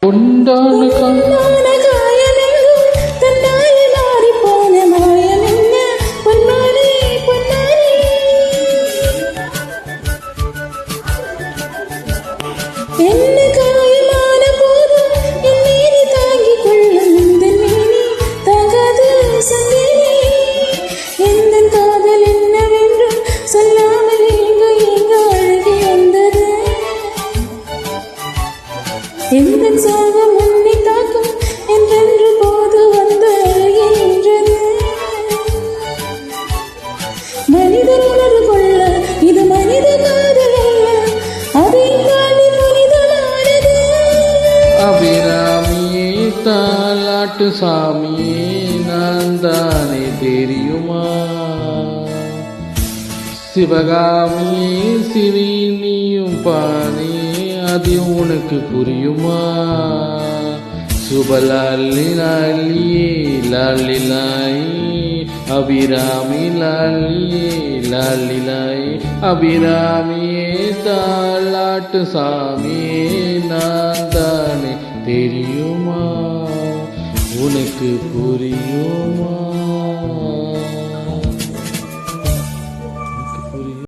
உண்டான எந்தன் சோகம் உன்னை தாக்கும் என்றென்று போது வந்து அழுகின்றது. மனிதர் உணர்வு கொள்ள இது மனித காதல் அல்ல, அதை தாண்டி புனிதமானது. அபிராமியே தாலாட்டு சாமியே நான் தானே தெரியுமா? சிவகாமியே சிவி நீயும் பானே அது உனக்கு புரியுமா? சுபலாலி லாலியே லாலி லாய் அபிராமி லாலியே லாலி லாய் அபிராமியே தாலாட்டு சாமியே நான் தானே தெரியுமா? உனக்கு புரியுமா?